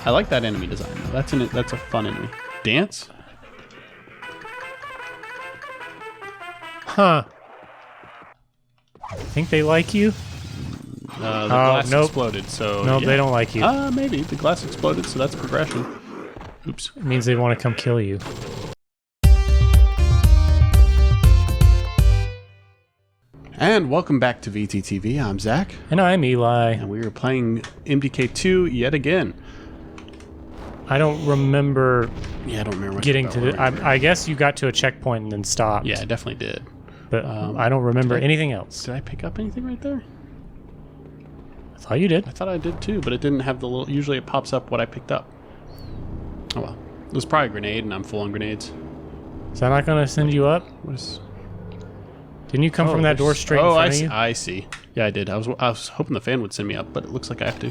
I like that enemy design, though. That's a fun enemy. Dance? Huh. Think they like you? The glass exploded, so... Nope, they don't like you. Maybe. The glass exploded, so that's progression. Oops. It means they want to come kill you. And welcome back to VTTV. I'm Zach. And I'm Eli. And we are playing MDK2 yet again. I don't remember... Yeah, I don't remember getting to the... I guess you got to a checkpoint and then stopped. Yeah, I definitely did. But I don't remember anything else. Did I pick up anything right there? I thought you did. I thought I did too, but it didn't have the little... Usually it pops up what I picked up. Oh well. It was probably a grenade, and I'm full on grenades. Is that not going to send you up? What is... Didn't you come from that door straight in front of you? I see. Yeah, I did. I was hoping the fan would send me up, but it looks like I have to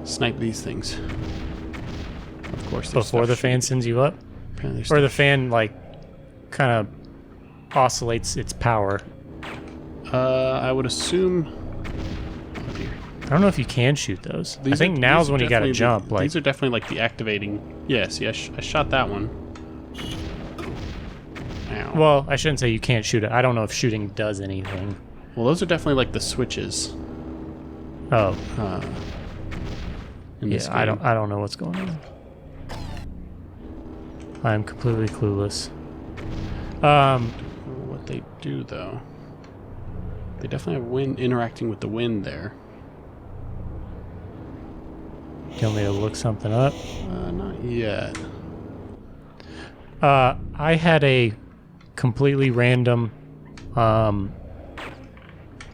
snipe these things. Of course. Before the fan sends you up? Or the fan, like, kind of oscillates its power? I would assume... Oh, dear. I don't know if you can shoot those. I think now's when you gotta jump. These are definitely, like, the activating... Yes, I shot that one. Ow. Well, I shouldn't say you can't shoot it. I don't know if shooting does anything. Well, those are definitely like the switches. Oh. Yeah, I don't know what's going on. I'm completely clueless. What they do though? They definitely have wind interacting with the wind there. You want me to look something up? Not yet. I had a completely random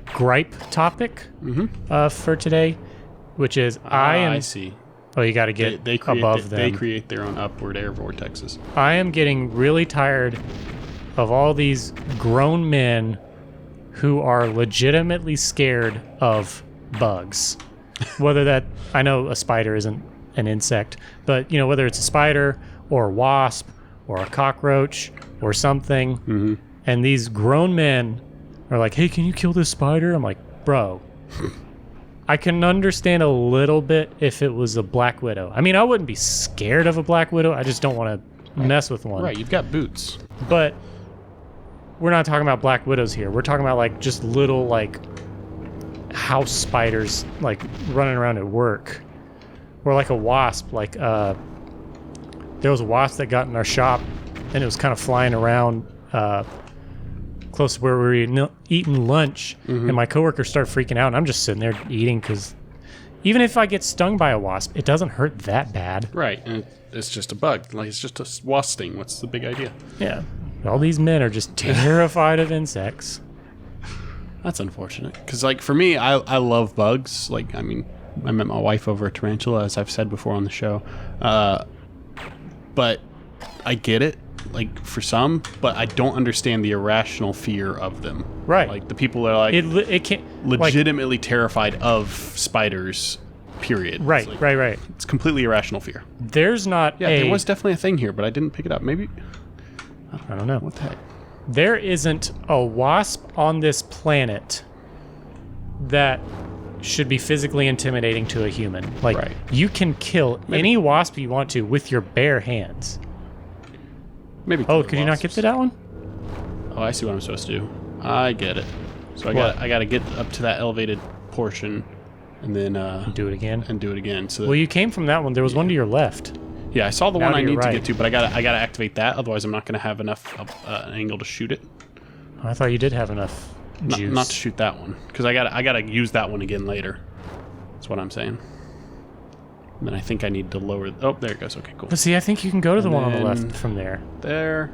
gripe topic for today, which is I see. Oh, you got to get above them. They create their own upward air vortexes. I am getting really tired of all these grown men who are legitimately scared of bugs. Whether that, I know a spider isn't an insect, but whether it's a spider or a wasp or a cockroach or something, and these grown men are like, hey, can you kill this spider? I'm like, bro, I can understand a little bit if it was a black widow. I mean, I wouldn't be scared of a black widow. I just don't want to mess with one. Right, you've got boots. But we're not talking about black widows here. We're talking about like just little like house spiders like running around at work. Or like a wasp. Like there was a wasp that got in our shop and it was kind of flying around close to where we were eating lunch, and my coworker started freaking out, and I'm just sitting there eating because even if I get stung by a wasp, it doesn't hurt that bad. Right, and it's just a bug. Like, it's just a wasp sting. What's the big idea? Yeah. All these men are just terrified of insects. That's unfortunate. Because, like, for me, I love bugs. Like, I mean, I met my wife over a tarantula, as I've said before on the show. But I get it. Like, for some, but I don't understand the irrational fear of them. Right. Like, the people that are, like, it can't, legitimately terrified of spiders, period. Right, like, right. It's completely irrational fear. There's not there was definitely a thing here, but I didn't pick it up. Maybe... I don't know. What the heck? There isn't a wasp on this planet that should be physically intimidating to a human. Like, right. You can kill any wasp you want to with your bare hands. Maybe. Oh, could you not get to that one? Oh, I see what I'm supposed to do. I get it. So I got to get up to that elevated portion, and then do it again. And do it again. So well, you came from that one. There was one to your left. Yeah, I saw the one I need to right. get to, but I gotta activate that. Otherwise, I'm not gonna have enough an angle to shoot it. Oh, I thought you did have enough juice. Not to shoot that one, because I gotta use that one again later. That's what I'm saying. And then I think I need to lower... Oh, there it goes. Okay, cool. But see, I think you can go to the one on the left from there. There.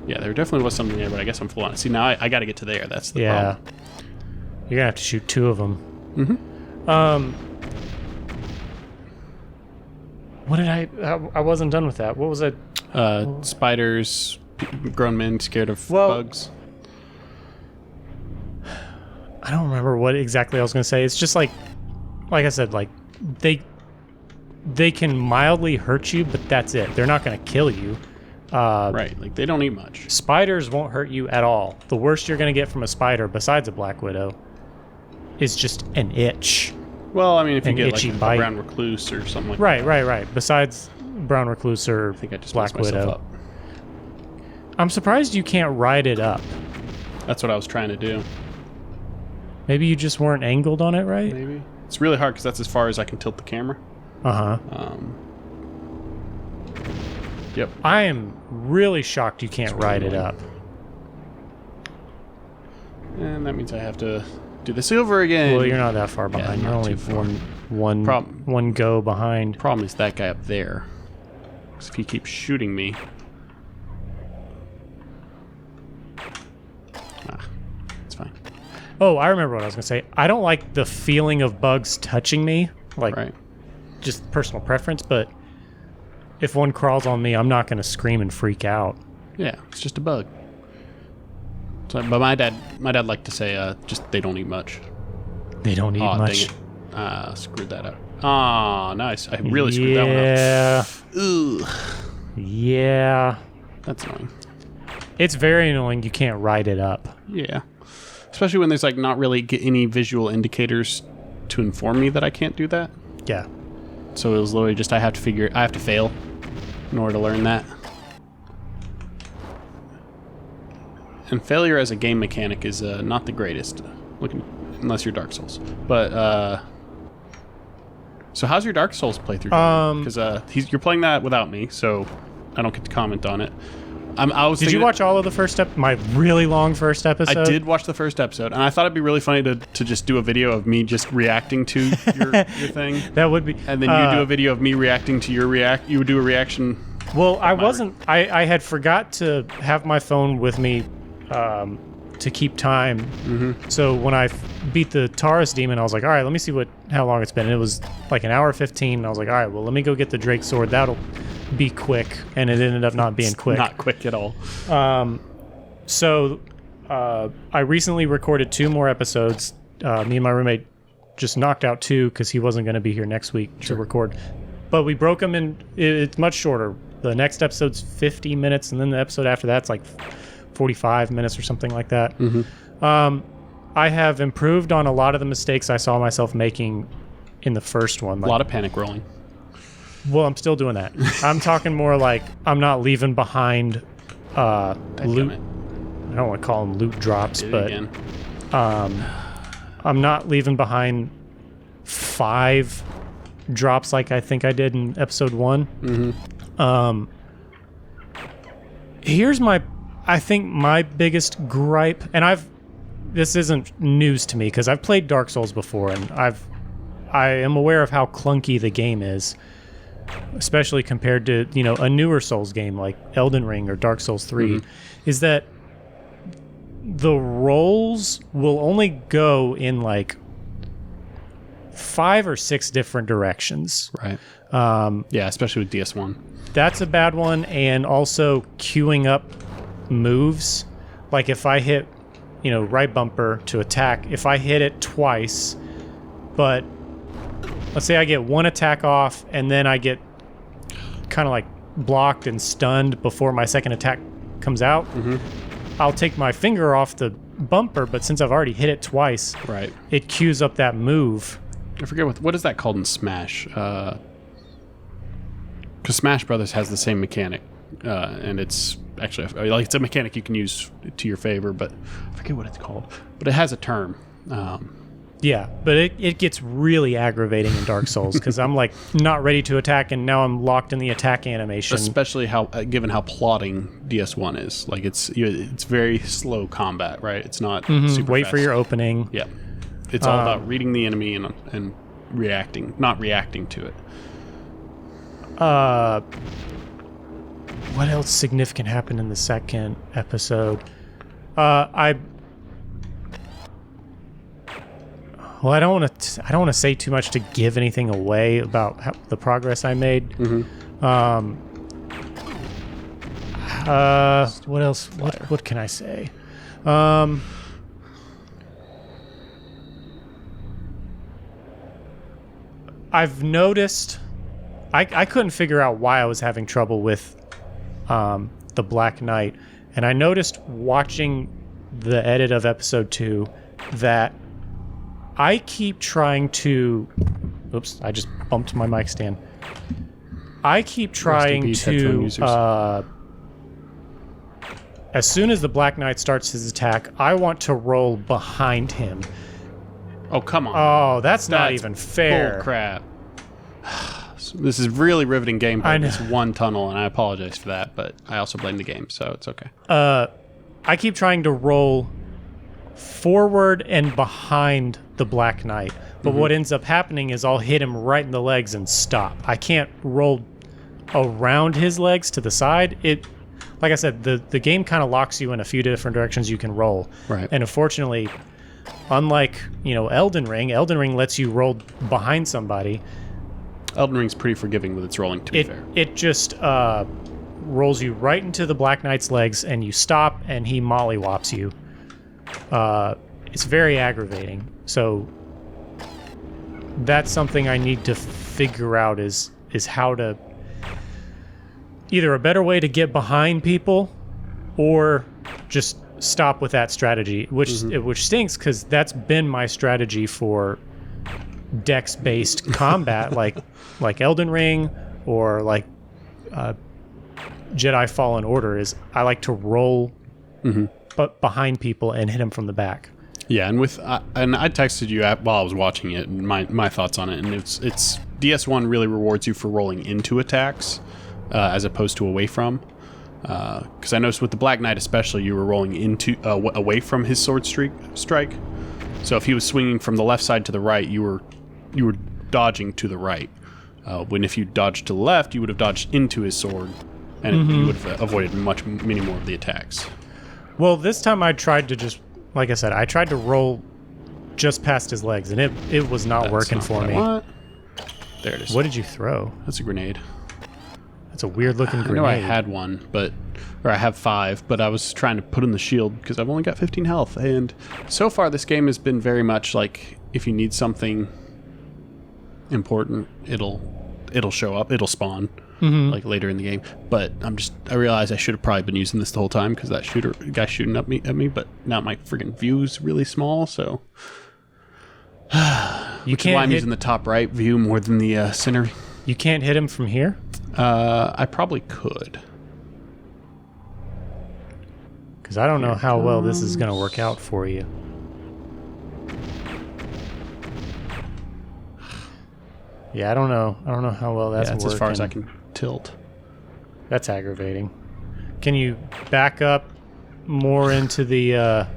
Yeah, there definitely was something there, but I guess I'm full on. See, now I got to get to there. That's the problem. You're going to have to shoot 2 of them. What did I wasn't done with that. What was it? Spiders, grown men scared of bugs. I don't remember what exactly I was going to say. It's just like I said, like, they can mildly hurt you, but that's it. They're not going to kill you. Right, like they don't eat much. Spiders won't hurt you at all. The worst you're going to get from a spider, besides a black widow, is just an itch. Well, I mean, if you an get like itchy a bite. brown recluse or something like Right, that. right. Besides brown recluse or I think I just Black messed myself Widow. up. I'm surprised you can't ride it up. That's what I was trying to do. Maybe you just weren't angled on it right? Maybe. It's really hard because that's as far as I can tilt the camera. Uh-huh. Yep. I am really shocked you can't ride it up. And that means I have to do this over again. Well, you're not that far behind. not You're only too far. one go behind. Problem is that guy up there. Because if he keeps shooting me... it's fine. Oh, I remember what I was going to say. I don't like the feeling of bugs touching me. Like, Right. just personal preference, but if one crawls on me, I'm not going to scream and freak out. Yeah, it's just a bug. So, but my dad liked to say, just they don't eat much. They don't eat much. Dang it. Screwed that up. Oh, nice. I really screwed that one up. Yeah. Ugh. Yeah. That's annoying. It's very annoying you can't ride it up. Yeah. Especially when there's like not really any visual indicators to inform me that I can't do that. Yeah. So it was literally just I have to fail in order to learn that. And failure as a game mechanic is not the greatest, unless you're Dark Souls. But so how's your Dark Souls playthrough? Because you're playing that without me, so I don't get to comment on it. Did you watch all of the first my really long first episode? I did watch the first episode, and I thought it'd be really funny to just do a video of me just reacting to your thing. That would be. And then you do a video of me reacting to your You would do a reaction. Well, I wasn't. I had forgot to have my phone with me to keep time. Mm-hmm. So when I beat the Taurus demon, I was like, all right, let me see how long it's been. And it was like an hour 15. And I was like, all right, well, let me go get the Drake sword. That'll be quick. And it ended up not being quick. Not quick at all. So I recently recorded 2 more episodes. Me and my roommate just knocked out 2 because he wasn't going to be here next week to record. But we broke them in. It's much shorter. The next episode's 50 minutes, and then the episode after that's like 45 minutes or something like that. Mm-hmm. I have improved on a lot of the mistakes I saw myself making in the first one. A lot of panic rolling. Well, I'm still doing that. I'm talking more like I'm not leaving behind loot. I don't want to call them loot drops, but I'm not leaving behind 5 drops like I think I did in episode 1. Mm-hmm. Here's I think my biggest gripe, and this isn't news to me because I've played Dark Souls before, and I am aware of how clunky the game is, especially compared to a newer Souls game like Elden Ring or Dark Souls 3, is that the rolls will only go in like 5 or 6 different directions. Right. Yeah, especially with DS1. That's a bad one, and also queuing up moves. Like if I hit, right bumper to attack, if I hit it twice, but let's say I get 1 attack off and then I get kind of like blocked and stunned before my second attack comes out, I'll take my finger off the bumper, but since I've already hit it twice, right, it queues up that move. I forget what is that called in Smash? Because Smash Brothers has the same mechanic, and it's actually it's a mechanic you can use to your favor, but I forget what it's called. But it has a term. Yeah, but it gets really aggravating in Dark Souls because I'm like not ready to attack, and now I'm locked in the attack animation. Especially given how plotting DS1 is, like it's very slow combat, right? It's not super wait fast. for your opening. Yeah, it's all about reading the enemy and reacting, not reacting to it. What else significant happened in the second episode? I don't want to say too much to give anything away about the progress I made. What else? What can I say? I've noticed. I couldn't figure out why I was having trouble with the Black Knight, and I noticed watching the edit of episode 2 that I keep trying to... Oops, I just bumped my mic stand. I keep trying to... as soon as the Black Knight starts his attack, I want to roll behind him. Oh, come on. Oh, that's not even fair. Bull crap. This is really riveting gameplay in this one tunnel, and I apologize for that, but I also blame the game, so it's okay. I keep trying to roll forward and behind the Black Knight, but what ends up happening is I'll hit him right in the legs and stop. I can't roll around his legs to the side. Like I said, the game kind of locks you in a few different directions you can roll. Right. And unfortunately, unlike, Elden Ring lets you roll behind somebody. Elden Ring's pretty forgiving with its rolling, to be fair. It just rolls you right into the Black Knight's legs, and you stop, and he mollywops you. It's very aggravating. So that's something I need to figure out is how to... either a better way to get behind people or just stop with that strategy, which stinks because that's been my strategy for dex-based combat, like Elden Ring or like Jedi Fallen Order. Is I like to roll but behind people and hit them from the back. Yeah, and I texted you while I was watching it and my thoughts on it, and it's DS1 really rewards you for rolling into attacks. As opposed to away from, because I noticed with the Black Knight especially, you were rolling into away from his sword strike. So if he was swinging from the left side to the right, you were dodging to the right. When if you dodged to the left, you would have dodged into his sword, and you would have avoided many more of the attacks. Well, this time I tried to just, like I said, I tried to roll just past his legs, and it was not working for me. What? There it is. What did you throw? That's a grenade. It's a weird-looking grenade. I know I had one, or I have 5, but I was trying to put in the shield because I've only got 15 health. And so far, this game has been very much like if you need something important, it'll show up, it'll spawn like later in the game. But I realized I should have probably been using this the whole time because that guy shooting at me. But now my friggin' view's really small, so which is why I'm using the top right view more than the center. You can't hit him from here? I probably could. Because I don't know how well this is going to work out for you. Yeah, I don't know. I don't know how well that's working. As far as I can tilt. That's aggravating. Can you back up more into the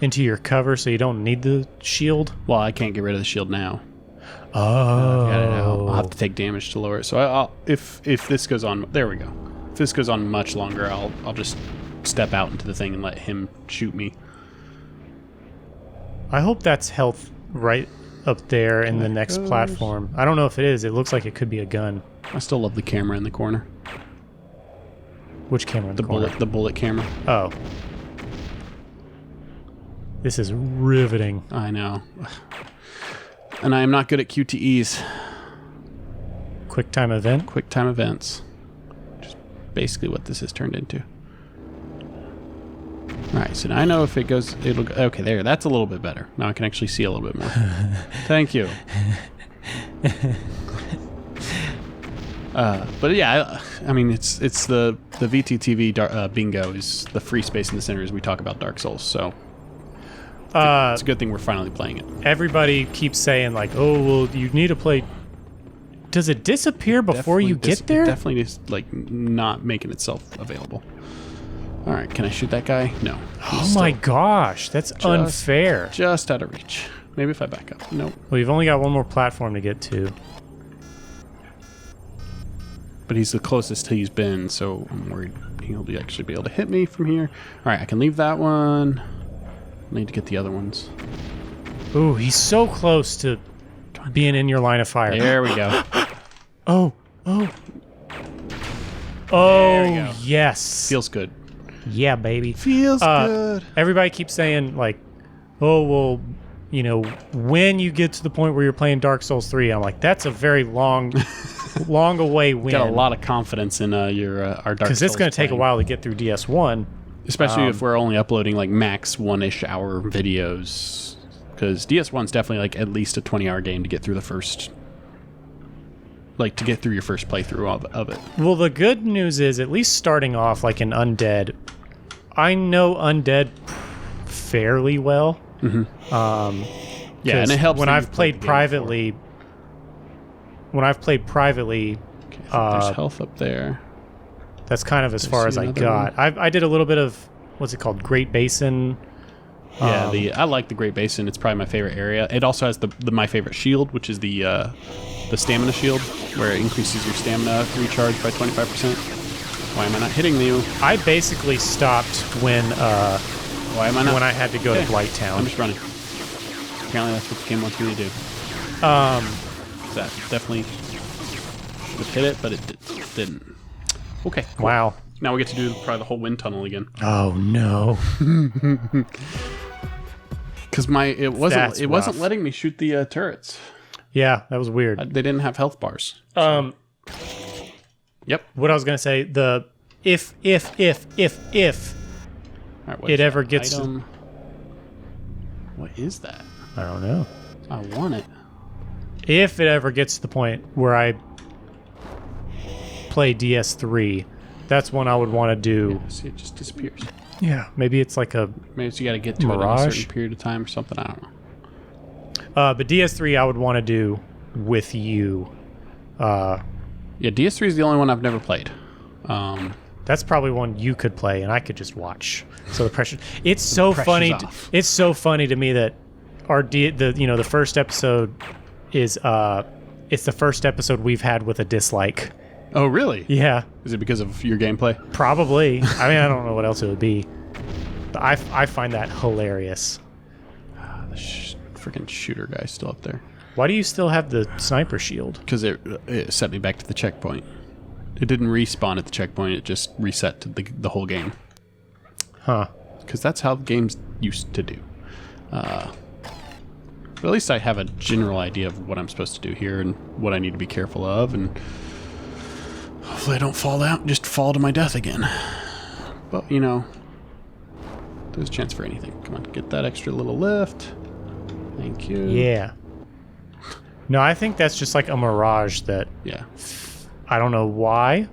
into your cover so you don't need the shield? Well, I can't get rid of the shield now. Oh. I'll have to take damage to lower it. So if this goes on, there we go. If this goes on much longer, I'll just step out into the thing and let him shoot me. I hope that's health right up there in the next platform. I don't know if it is. It looks like it could be a gun. I still love the camera in the corner. Which camera in the corner? The bullet camera. Oh. This is riveting. I know. And I am not good at QTEs. QuickTime event? QuickTime events. Just basically what this has turned into. Alright, so now I know if it goes... Okay, there. That's a little bit better. Now I can actually see a little bit more. Thank you. But yeah, I mean, it's the VTTV bingo is the free space in the center as we talk about Dark Souls, so... it's a good thing we're finally playing it. Everybody keeps saying, like, oh, well, you need to play... Does it disappear before you get there? It definitely is, like, not making itself available. All right, can I shoot that guy? No. Oh my gosh, that's unfair. Just out of reach. Maybe if I back up. Nope. Well, you've only got one more platform to get to. But he's the closest he's been, so I'm worried he'll actually be able to hit me from here. All right, I can leave that one. I need to get the other ones. Ooh, he's so close to being in your line of fire. There we go. Oh, yes. Feels good. Yeah, baby. Feels good. Everybody keeps saying, like, oh, well, you know, when you get to the point where you're playing Dark Souls 3, I'm like, that's a very long away win. Got a lot of confidence in our Dark Souls. Because it's going to take a while to get through DS1. Especially if we're only uploading like max 1-ish hour videos because DS1's definitely like at least a 20-hour game to get through the first, like to get through your first playthrough of it. Well, the good news is at least starting off like in Undead, I know Undead fairly well. Mm-hmm. Yeah, and it helps when I've played privately. When I've played privately, okay, there's health up there. That's kind of as far as I got. I did a little bit of what's it called, Great Basin. Yeah, I like the Great Basin. It's probably my favorite area. It also has the my favorite shield, which is the stamina shield, where it increases your stamina recharge by 25%. Why am I not hitting you? I basically stopped when Why am I not? when I had to go to Blighttown. I'm just running. Apparently, that's what the game wants me to do. That definitely should have hit it, but it didn't. Okay. Cool. Wow. Now we get to do probably the whole wind tunnel again. Oh no. Because it wasn't letting me shoot the turrets. Yeah, that was weird. They didn't have health bars. So. Yep. What I was gonna say, the if All right, it ever gets item? What is that? I don't know. I want it. If it ever gets to the point where I play DS3, that's when I would want to do. Yeah, see, it just disappears. Yeah, maybe it's like a Maybe it's you got to get to it in a certain period of time or something. I don't know. But DS3 I would want to do with you. Yeah, DS3 is the only one I've never played. That's probably one you could play and I could just watch. So the pressure. It's so funny. It's so funny to me that the first episode is it's the first episode we've had with a dislike. Oh, really? Yeah. Is it because of your gameplay? Probably. I mean, I don't know what else it would be. But I find that hilarious. The freaking shooter guy's still up there. Why do you still have the sniper shield? Because it set me back to the checkpoint. It didn't respawn at the checkpoint. It just reset to the whole game. Huh. Because that's how games used to do. But at least I have a general idea of what I'm supposed to do here and what I need to be careful of, and hopefully I don't fall to my death again. But, there's a chance for anything. Come on, get that extra little lift. Thank you. Yeah. No, I think that's just like a mirage that... Yeah. I don't know why.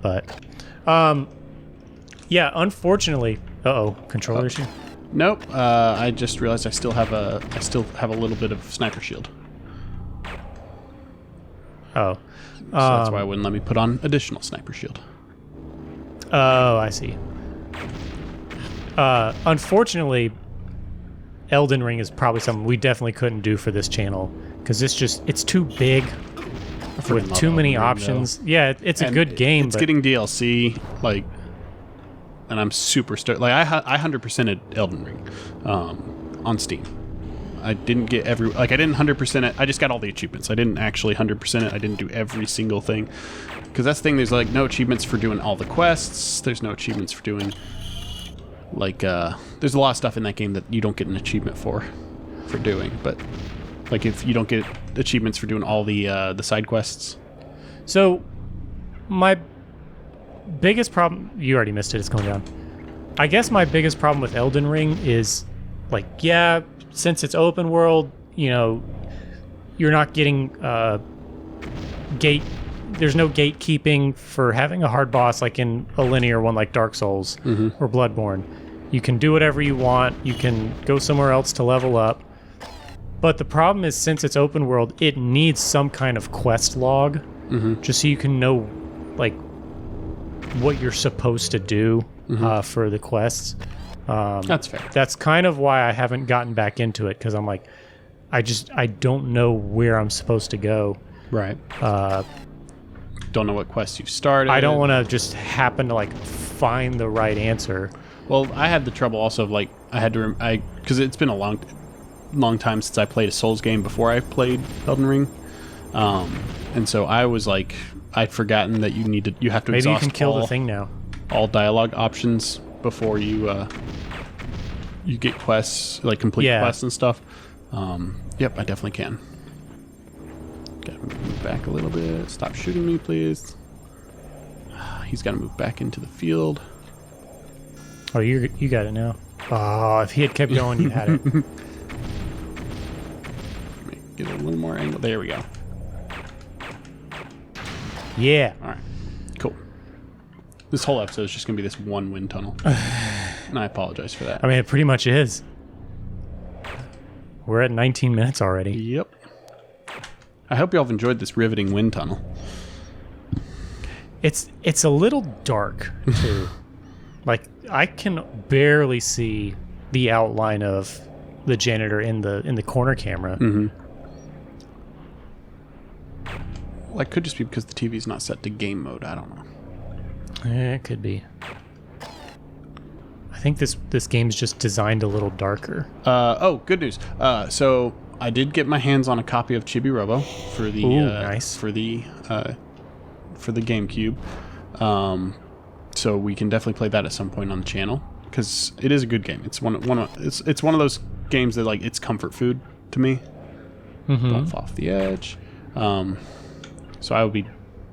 But... yeah, unfortunately... Uh-oh, controller issue? Nope. I just realized I still have a little bit of sniper shield. Oh. So that's why it wouldn't let me put on additional sniper shield. Oh, I see. Unfortunately, Elden Ring is probably something we definitely couldn't do for this channel because it's too big with too many options. Yeah, it's a good game. It's getting DLC, and I'm super stoked. Like I 100%ed Elden Ring on Steam. I didn't get I didn't 100% it. I just got all the achievements. I didn't actually 100% it. I didn't do every single thing. Because that's the thing, there's no achievements for doing all the quests. There's no achievements for doing there's a lot of stuff in that game that you don't get an achievement for doing. But if you don't get achievements for doing all the side quests. So my biggest problem, you already missed it, it's going down. I guess my biggest problem with Elden Ring is since it's open world, you're not getting there's no gatekeeping for having a hard boss like in a linear one like Dark Souls or Bloodborne. You can do whatever you want. You can go somewhere else to level up. But the problem is, since it's open world, it needs some kind of quest log just so you can know what you're supposed to do for the quests. That's fair. That's kind of why I haven't gotten back into it, because I'm like, I don't know where I'm supposed to go. Right. Don't know what quests you've started. I don't want to just happen to find the right answer. Well, I had the trouble also of I had to because it's been a long time since I played a Souls game before I played Elden Ring, and so I was I'd forgotten that you have to maybe exhaust you can kill the thing now. All dialogue options before you get quests, complete quests and stuff. Yep, I definitely can. Gotta move back a little bit. Stop shooting me, please. He's got to move back into the field. Oh, you got it now. Oh, if he had kept going, you had it. angle. There we go. Yeah. All right. Cool. This whole episode is just going to be this one wind tunnel. And I apologize for that. I mean, it pretty much is. We're at 19 minutes already. Yep. I hope y'all have enjoyed this riveting wind tunnel. It's a little dark, too. Like, I can barely see the outline of the janitor in the corner camera. Mm-hmm. Well, that could just be because the TV's not set to game mode. I don't know. It could be. I think this game's just designed a little darker. Oh, good news. So I did get my hands on a copy of Chibi Robo for the nice. for the GameCube. So we can definitely play that at some point on the channel because it is a good game. It's one of those games that like it's comfort food to me. Mm-hmm. Don't fall off the edge. So I will be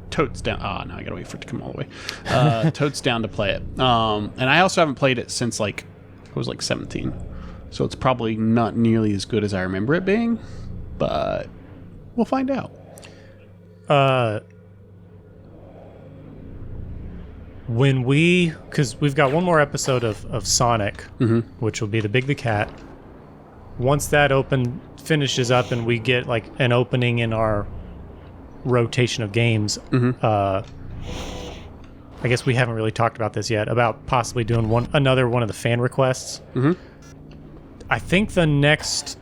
totes down. Now I gotta wait for it to come all the way. Totes down to play it. And I also haven't played it since I was 17. So it's probably not nearly as good as I remember it being, but we'll find out. Because we've got one more episode of Sonic, which will be the Big the Cat. Once that finishes up and we get like an opening in our rotation of games, I guess we haven't really talked about this yet, about possibly doing another one of the fan requests. I think the next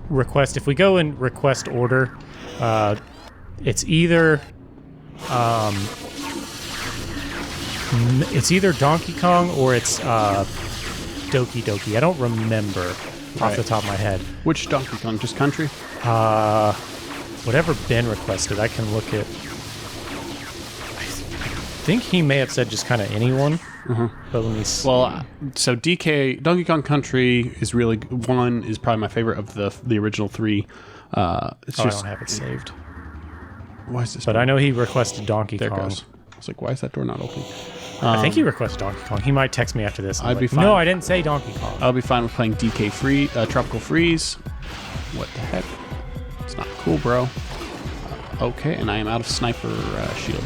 request, if we go in request order, it's either Donkey Kong or it's Doki Doki. I don't remember off the top of my head. Which Donkey Kong? Just Country? Whatever Ben requested, I can look at. I think he may have said just kind of anyone. But let me see. Well, so Donkey Kong Country is really one is probably my favorite of the original three. I don't have it saved. Why is this? But I know he requested Donkey there Kong. Goes. I was like, why is that door not open? I think he requested Donkey Kong. He might text me after this. I'd be fine. No, I didn't say Donkey Kong. I'll be fine with playing Tropical Freeze. What the heck? It's not cool, bro. Okay, and I am out of sniper shield.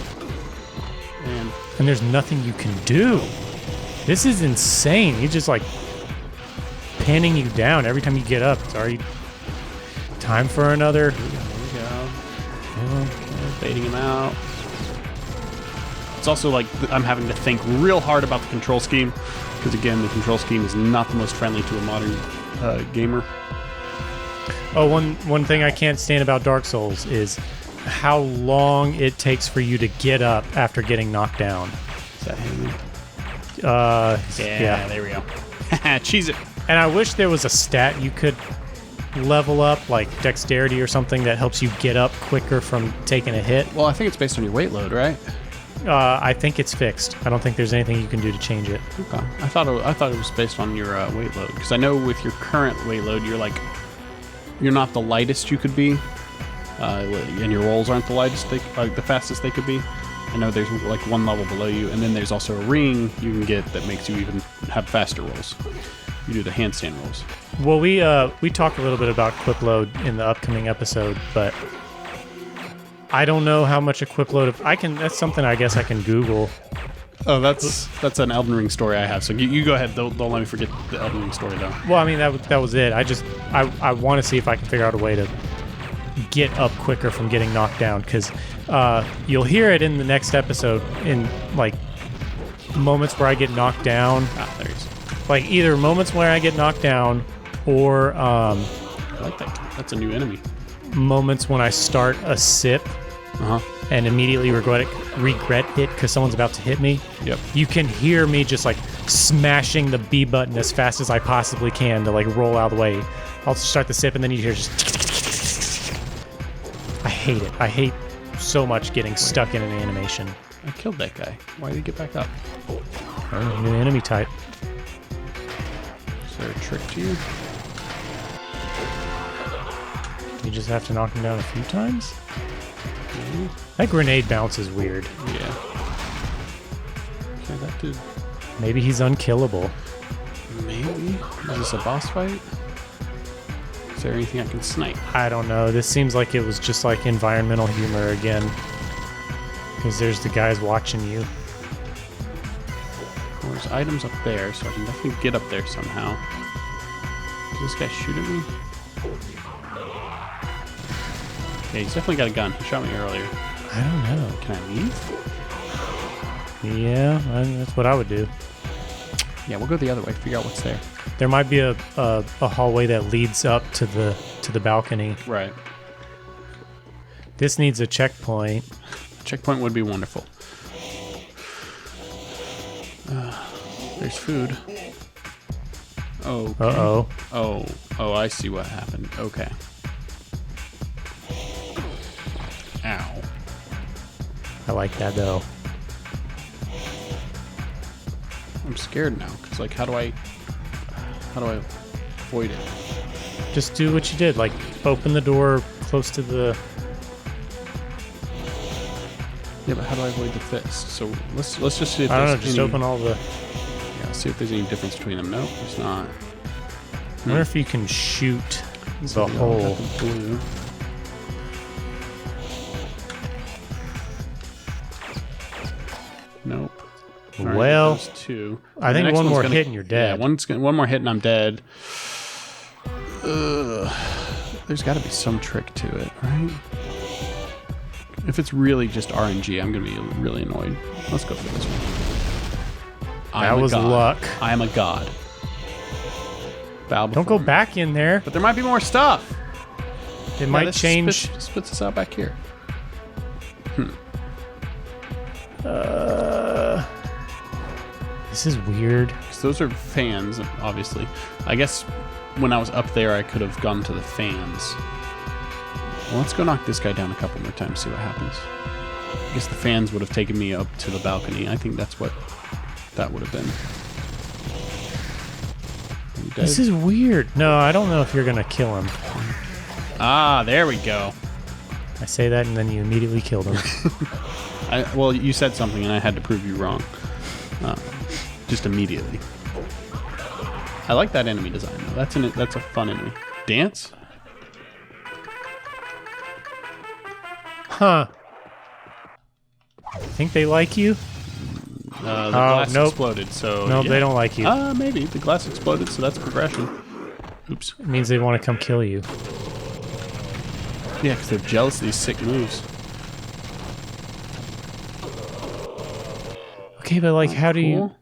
And there's nothing you can do. This is insane. He's just like pinning you down every time you get up. It's already time for another. There we go. Baiting him out. It's also like I'm having to think real hard about the control scheme because again, the control scheme is not the most friendly to a modern gamer. Oh, one thing I can't stand about Dark Souls is how long it takes for you to get up after getting knocked down. Is that him? Yeah, there we go. Cheese it. And I wish there was a stat you could level up, like dexterity or something that helps you get up quicker from taking a hit. Well, I think it's based on your weight load, right? I think it's fixed. I don't think there's anything you can do to change it. Okay. I thought it was based on your weight load because I know with your current weight load, you're not the lightest you could be, and your rolls aren't the fastest they could be. I know there's like one level below you, and then there's also a ring you can get that makes you even have faster rolls. You do the handstand rolls. Well, we talked a little bit about equip load in the upcoming episode, but I don't know how much equip load that's something I guess I can Google. Oh, that's an Elden Ring story I have. So you go ahead. Don't let me forget the Elden Ring story though. Well, I mean that was it. I want to see if I can figure out a way to get up quicker from getting knocked down because you'll hear it in the next episode in like moments where I get knocked down. There he is. Like either moments where I get knocked down or I like that. That's a new enemy. Moments when I start a sip and immediately regret it because someone's about to hit me. Yep. You can hear me just like smashing the B button as fast as I possibly can to like roll out of the way. I'll start the sip and then you hear just. I hate it. I hate so much getting stuck in an animation. I killed that guy. Why did he get back up? New enemy type. Is there a trick to you? You just have to knock him down a few times? Maybe. That grenade bounce is weird. Yeah. Okay, that dude. Maybe he's unkillable. Maybe. Is this a boss fight? Is there anything I can snipe? I don't know. This seems like it was just like environmental humor again. Because there's the guys watching you. Well, there's items up there, so I can definitely get up there somehow. Does this guy shoot at me? Yeah, he's definitely got a gun. He shot me earlier. I don't know. Can I leave? Yeah, that's what I would do. Yeah, we'll go the other way. Figure out what's there. There might be a hallway that leads up to the balcony. Right. This needs a checkpoint. A checkpoint would be wonderful. There's food. Oh. Okay. Uh-oh. Oh, I see what happened. Okay. Ow. I like that though. I'm scared now because like how do I avoid it? Just do what you did, like open the door close to the. Yeah, but how do I avoid the fist? So let's just see if I don't know. there's Just any, open all the. Yeah, see if there's any difference between them. Nope, there's not. I wonder if you can shoot So the we all hole. got the blue. Nope. All right, Well, there's two. I The think next one one's more gonna- hit and you're dead. Yeah, one more hit and I'm dead. Ugh. There's got to be some trick to it, right? If it's really just RNG, I'm gonna be really annoyed. Let's go for this one. That was luck. I am a god. Bow Don't go before me. back in there. But there might be more stuff. It might this change. Spits us out back here. This is weird. 'Cause those are fans, obviously. I guess when I was up there, I could have gone to the fans. Well, let's go knock this guy down a couple more times, see what happens. I guess the fans would have taken me up to the balcony. I think that's what that would have been. Are you dead? This is weird. No, I don't know if you're gonna kill him. Ah, there we go. I say that and then you immediately killed him. Well, you said something and I had to prove you wrong. Just immediately. I like that enemy design though. That's a fun enemy. Dance? Huh. Think they like you? The glass nope. exploded, so No, yeah. they don't like you. Maybe. The glass exploded, so that's progression. Oops. It means they want to come kill you. Yeah, because they're jealous of these sick moves. Okay, but like, how do you? Cool.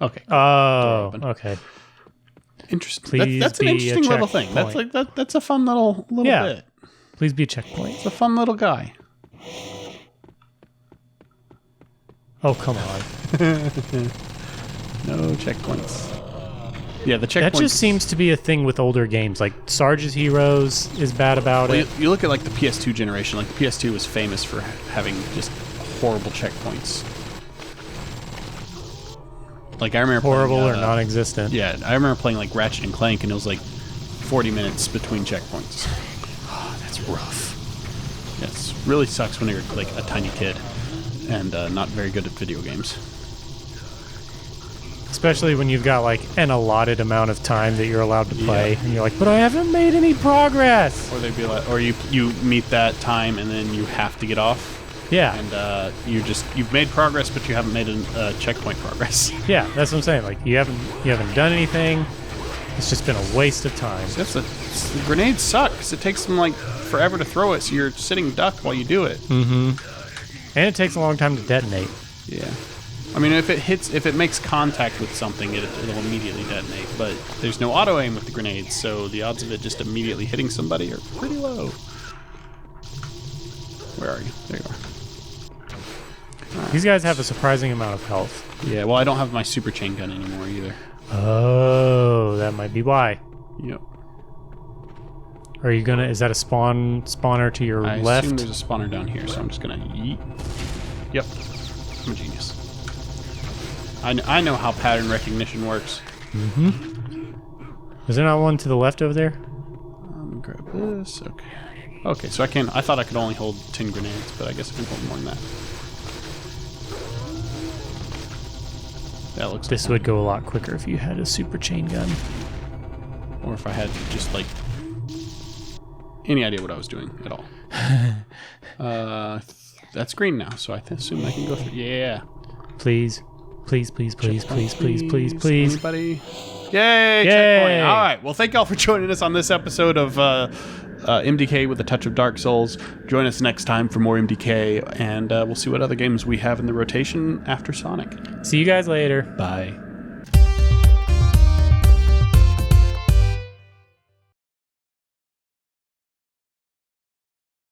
Okay. Oh, open. okay. Interesting. Please That's an be a interesting little thing. That's checkpoint. like that's a fun little Yeah. bit. Please be a checkpoint. It's a fun little guy. Oh, come on. No checkpoints. Yeah, the checkpoints. That just seems to be a thing with older games. Like Sarge's Heroes is bad about Well, it. you look at like the PS2 generation. Like the PS2 was famous for having just horrible checkpoints. Like I remember Horrible playing, or non-existent. Yeah, I remember playing like Ratchet and Clank, and it was like 40 minutes between checkpoints. Oh, that's rough. Yeah, it really sucks when you're like a tiny kid and not very good at video games. Especially when you've got like an allotted amount of time that you're allowed to play, and you're like, but I haven't made any progress. Or they'd be like, or you meet that time and then you have to get off, Yeah, and you've made progress, but you haven't made a checkpoint progress. yeah, that's what I'm saying. Like you haven't done anything. It's just been a waste of time. The grenades suck because it takes them like forever to throw it, so you're sitting duck while you do it. And it takes a long time to detonate. Yeah. I mean, if it makes contact with something, it'll immediately detonate. But there's no auto aim with the grenades, so the odds of it just immediately hitting somebody are pretty low. Where are you? There you are. These guys have a surprising amount of health. Yeah. Well, I don't have my super chain gun anymore either. Oh, that might be why. Yep. Are you gonna? Is that a spawner to your I left? assume there's a spawner down here, so I'm just gonna yeet. Yep. I'm a genius. I know how pattern recognition works. Is there not one to the left over there? Grab this. Okay. Okay, so I thought I could only hold 10 grenades, but I guess I can hold more than that. That looks This would go a lot quicker if you had a super chain gun. or if I had just like any idea what I was doing at all. That's green now, so I assume I can go through. Yeah. Please. Anybody? Yay! Checkpoint. All right. Well, thank y'all for joining us on this episode of MDK with a touch of Dark Souls. Join us next time for more MDK, and we'll see what other games we have in the rotation after Sonic. See you guys later. Bye.